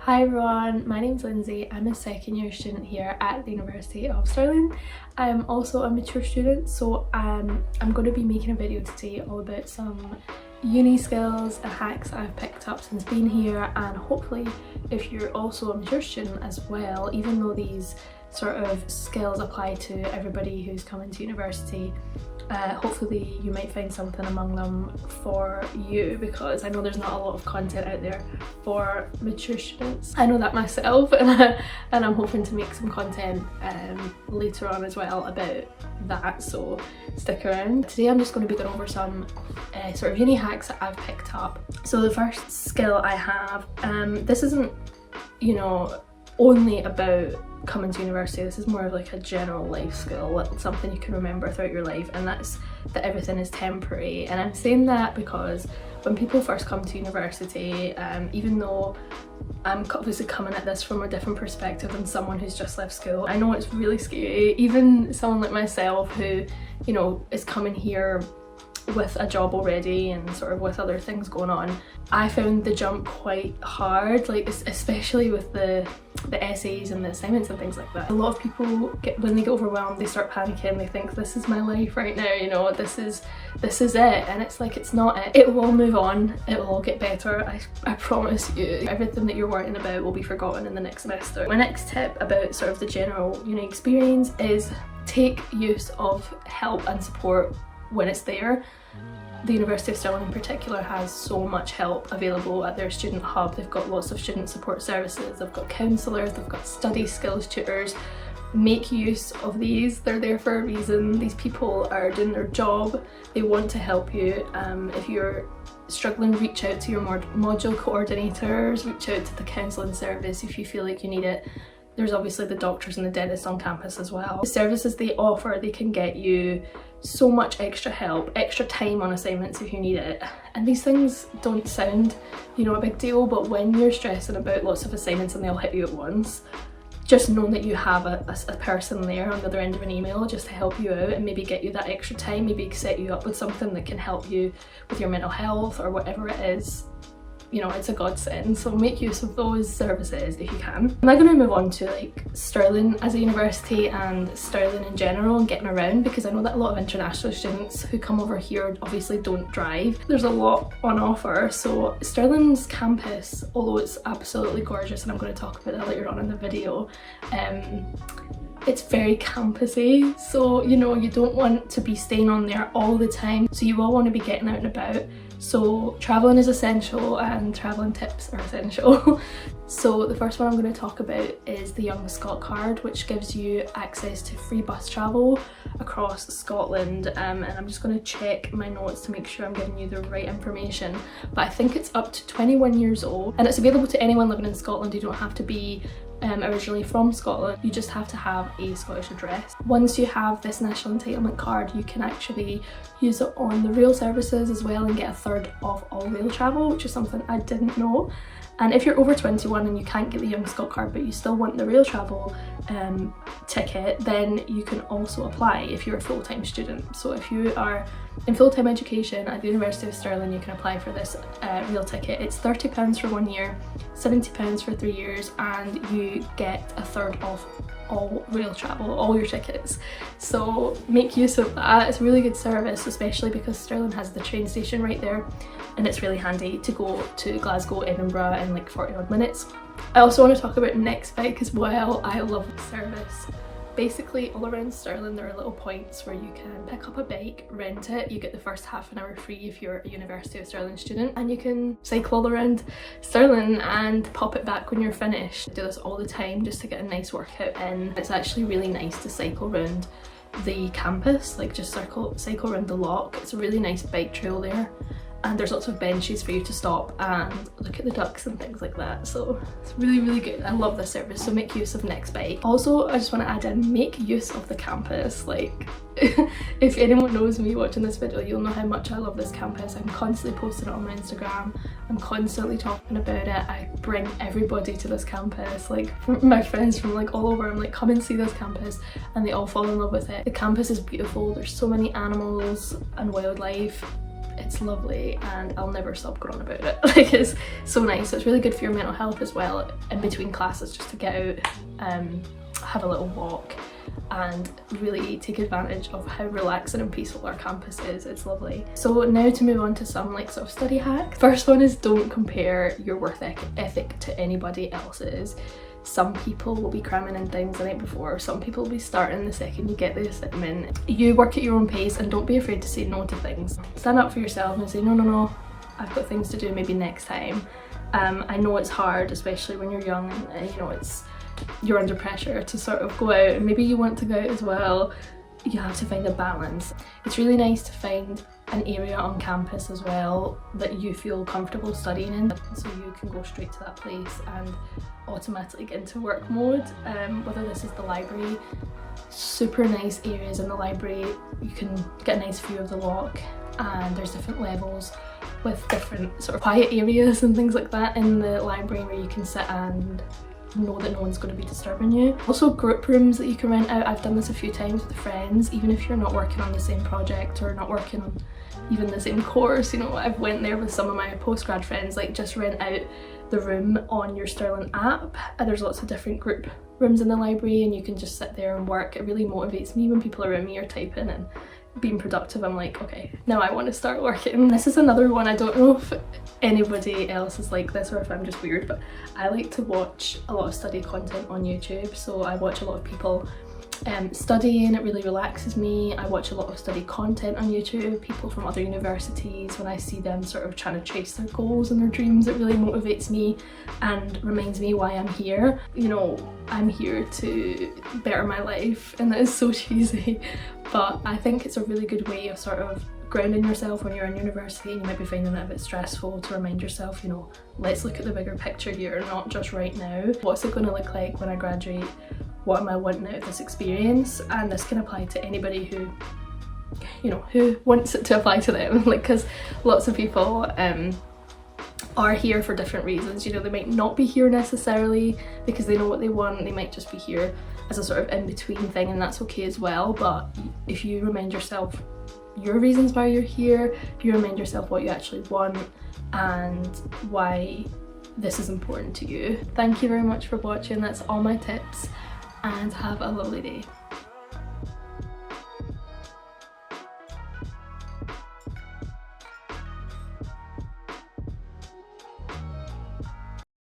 Hi everyone, my name's Lynsay. I'm a second year student here at the University of Stirling. I'm also a mature student, so I'm going to be making a video today all about some uni skills and hacks I've picked up since being here, and hopefully if you're also a mature student as well, even though these sort of skills apply to everybody who's coming to university, hopefully you might find something among them for you, because I know there's not a lot of content out there for mature students. I know that myself, and I'm hoping to make some content later on as well about that, so stick around. Today I'm just going to be going over some sort of uni hacks that I've picked up. So the first skill I have, this isn't, you know, only about coming to university. This is more of like a general life skill, something you can remember throughout your life, and that's that everything is temporary. And I'm saying that because when people first come to university, even though I'm obviously coming at this from a different perspective than someone who's just left school, I know it's really scary. Even someone like myself who, you know, is coming here with a job already and sort of with other things going on, I found the jump quite hard, like especially with the essays and the assignments and things like that. A lot of people when they get overwhelmed, they start panicking. They think, this is my life right now, you know, this is it, and it's like, it's not it. It will all move on, it will all get better. I promise you. Everything that you're worrying about will be forgotten in the next semester. My next tip about sort of the general uni experience is take use of help and support when it's there. The University of Stirling in particular has so much help available at their student hub. They've got lots of student support services, they've got counsellors, they've got study skills tutors. Make use of these, they're there for a reason. These people are doing their job, they want to help you. If you're struggling, reach out to your module coordinators, reach out to the counselling service if you feel like you need it. There's obviously the doctors and the dentists on campus as well. The services they offer, they can get you so much extra help, extra time on assignments if you need it. And these things don't sound, you know, a big deal, but when you're stressing about lots of assignments and they all hit you at once, just know that you have a person there on the other end of an email just to help you out and maybe get you that extra time, maybe set you up with something that can help you with your mental health or whatever it is. You know, it's a godsend, so make use of those services if you can. I'm now going to move on to like Stirling as a university and Stirling in general and getting around, because I know that a lot of international students who come over here obviously don't drive. There's a lot on offer. So Stirling's campus, although it's absolutely gorgeous, and I'm going to talk about that later on in the video, it's very campusy, so you know, you don't want to be staying on there all the time, so you will want to be getting out and about. So travelling is essential and travelling tips are essential. So the first one I'm going to talk about is the Young Scot card, which gives you access to free bus travel across Scotland, and I'm just going to check my notes to make sure I'm giving you the right information, but I think it's up to 21 years old, and it's available to anyone living in Scotland. You don't have to be originally from Scotland, you just have to have a Scottish address. Once you have this national entitlement card, you can actually use it on the rail services as well and get a third of all rail travel, which is something I didn't know. And if you're over 21 and you can't get the Young Scot card but you still want the rail travel ticket, then you can also apply if you're a full-time student. So if you are in full-time education at the University of Stirling, you can apply for this rail ticket. It's £30 for 1 year, £70 for 3 years, and you get a third of all rail travel, all your tickets. So make use of that. It's a really good service, especially because Stirling has the train station right there, and it's really handy to go to Glasgow, Edinburgh in like 40 odd minutes. I also want to talk about Nextbike as well. I love the service. Basically all around Stirling there are little points where you can pick up a bike, rent it, you get the first half an hour free if you're a University of Stirling student, and you can cycle all around Stirling and pop it back when you're finished. I do this all the time just to get a nice workout in. It's actually really nice to cycle around the campus, like just cycle around the loch. It's a really nice bike trail there, and there's lots of benches for you to stop and look at the ducks and things like that, so it's really, really good. I love this service, so make use of Nextbike. Also, I just want to add in, make use of the campus. Like, if anyone knows me watching this video, you'll know how much I love this campus. I'm constantly posting it on my Instagram, I'm constantly talking about it. I bring everybody to this campus, like my friends from like all over. I'm like, come and see this campus, and they all fall in love with it. The campus is beautiful, there's so many animals and wildlife. it's lovely and I'll never stop going on about it. Like, it's so nice. So it's really good for your mental health as well, in between classes, just to get out, have a little walk and really take advantage of how relaxing and peaceful our campus is. It's lovely. So now to move on to some like sort of study hacks. First one is, don't compare your work ethic to anybody else's. Some people will be cramming in things the night before, some people will be starting the second you get the assignment. You work at your own pace and don't be afraid to say no to things. Stand up for yourself and say, no, I've got things to do, maybe next time. I know it's hard, especially when you're young and you know, you're under pressure to sort of go out, and maybe you want to go out as well. You have to find a balance. It's really nice to find an area on campus as well that you feel comfortable studying in, so you can go straight to that place and automatically get into work mode. Whether this is the library, super nice areas in the library, you can get a nice view of the loch, and there's different levels with different sort of quiet areas and things like that in the library where you can sit and know that no one's going to be disturbing you. Also group rooms that you can rent out. I've done this a few times with friends, even if you're not working on the same project or not working on even the same course. You know, I've went there with some of my postgrad friends, like just rent out the room on your Stirling app, and there's lots of different group rooms in the library and you can just sit there and work. It really motivates me when people around me are typing and being productive. I'm like, okay, now I want to start working. This is another one, I don't know if anybody else is like this or if I'm just weird, but I like to watch a lot of study content on YouTube. So I watch a lot of people studying, it really relaxes me. I watch a lot of study content on YouTube, people from other universities. When I see them sort of trying to chase their goals and their dreams, it really motivates me and reminds me why I'm here. You know, I'm here to better my life, and that is so cheesy, but I think it's a really good way of sort of grounding yourself when you're in university and you might be finding it a bit stressful, to remind yourself, you know, let's look at the bigger picture here, not just right now. What's it going to look like when I graduate? What am I wanting out of this experience? And this can apply to anybody who, you know, who wants it to apply to them. Like, because lots of people are here for different reasons. You know, they might not be here necessarily because they know what they want. They might just be here as a sort of in-between thing, and that's okay as well. But if you remind yourself your reasons why you're here, you remind yourself what you actually want and why this is important to you. Thank you very much for watching. That's all my tips, and have a lovely day.